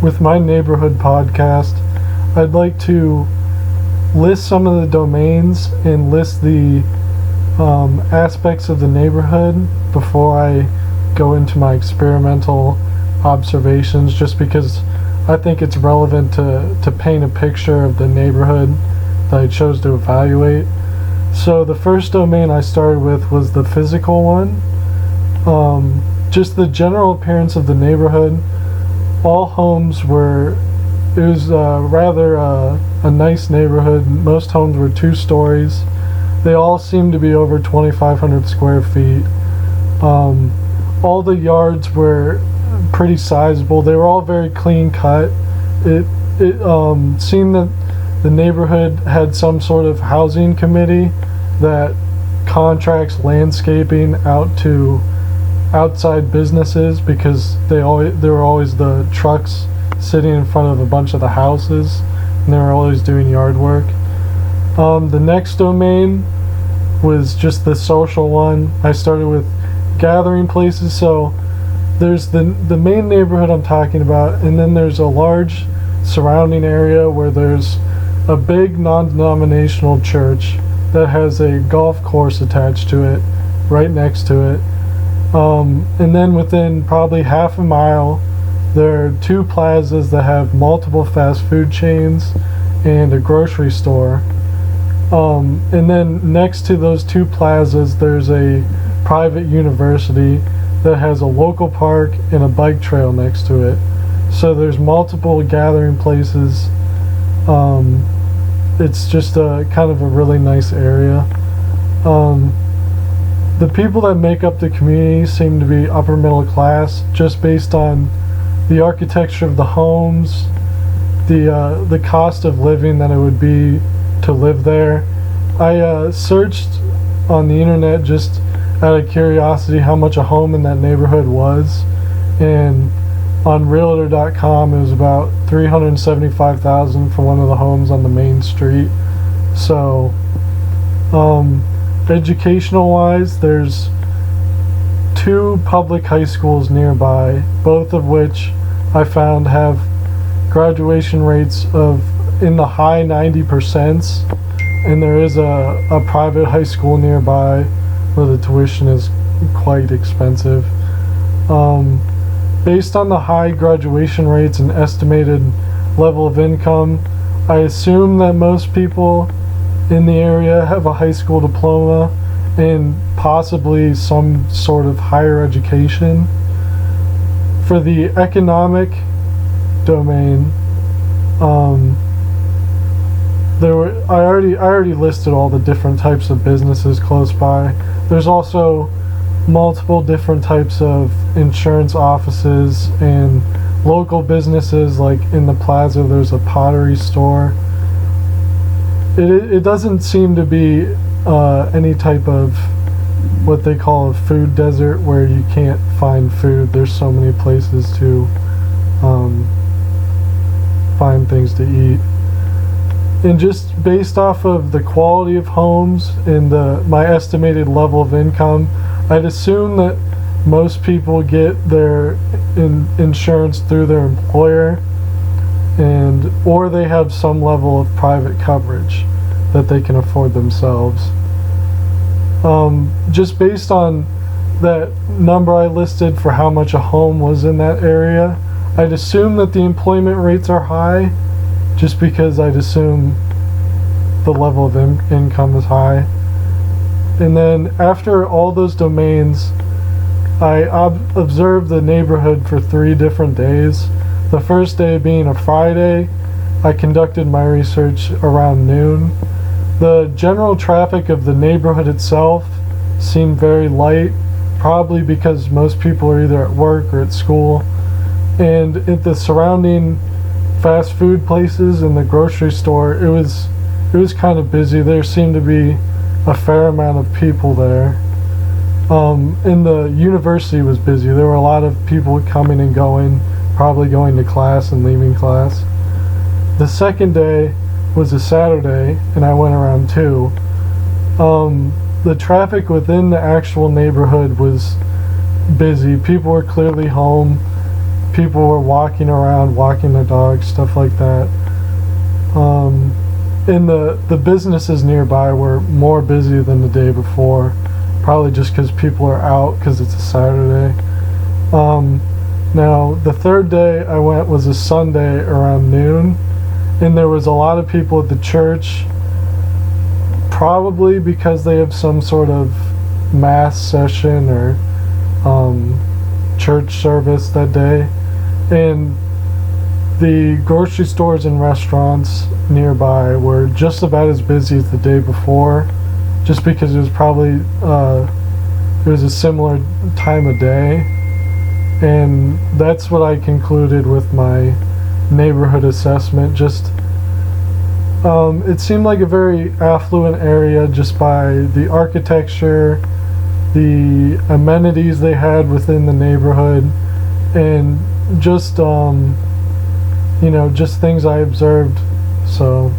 with my neighborhood podcast, I'd like to list some of the domains and list the aspects of the neighborhood before I go into my experimental observations, just because I think it's relevant to paint a picture of the neighborhood that I chose to evaluate. So the first domain I started with was the physical one. Just the general appearance of the neighborhood. All homes were, it was rather a nice neighborhood. Most homes were 2 stories. They all seemed to be over 2,500 square feet. All the yards were pretty sizable. They were all very clean cut. It seemed that the neighborhood had some sort of housing committee that contracts landscaping out to outside businesses, because there were always the trucks sitting in front of a bunch of the houses, and they were always doing yard work. The next domain was just the social one. I started with gathering places. So there's the main neighborhood I'm talking about, and then there's a large surrounding area where there's a big non-denominational church that has a golf course attached to it, right next to it. And then within probably half a mile, there are 2 plazas that have multiple fast food chains and a grocery store. And then next to those 2 plazas, there's a private university that has a local park and a bike trail next to it. So there's multiple gathering places. It's just a kind of a really nice area. The people that make up the community seem to be upper middle class, just based on the architecture of the homes, the cost of living that it would be to live there. I searched on the internet just out of curiosity how much a home in that neighborhood was, and on Realtor.com it was about $375,000 for one of the homes on the main street. So educational wise, there's 2 public high schools nearby, both of which I found have graduation rates of in the high 90%, and there is a private high school nearby where the tuition is quite expensive. Based on the high graduation rates and estimated level of income, I assume that most people in the area have a high school diploma and possibly some sort of higher education. For the economic domain, I already listed all the different types of businesses close by. There's also multiple different types of insurance offices and local businesses. Like in the plaza, there's a pottery store. It doesn't seem to be any type of what they call a food desert, where you can't find food. There's so many places to find things to eat. And just based off of the quality of homes and my estimated level of income, I'd assume that most people get their insurance through their employer, or they have some level of private coverage that they can afford themselves. Just based on that number I listed for how much a home was in that area, I'd assume that the employment rates are high, just because I'd assume the level of income is high. And then after all those domains, I observed the neighborhood for 3 different days. The first day being a Friday, I conducted my research around noon. The general traffic of the neighborhood itself seemed very light, probably because most people are either at work or at school. And at the surrounding fast food places and the grocery store, it was kind of busy. There seemed to be a fair amount of people there. And the university was busy. There were a lot of people coming and going, probably going to class and leaving class. The second day was a Saturday, and I went around too. The traffic within the actual neighborhood was busy. People were clearly home. people were walking around, walking their dogs, stuff like that. And the businesses nearby were more busy than the day before, probably just because people are out because it's a Saturday. Now, the third day I went was a Sunday around noon, and there was a lot of people at the church, probably because they have some sort of mass session or church service that day. And the grocery stores and restaurants nearby were just about as busy as the day before, just because it was probably it was a similar time of day. And that's what I concluded with my neighborhood assessment. Just it seemed like a very affluent area just by the architecture, the amenities they had within the neighborhood, and just just things I observed. So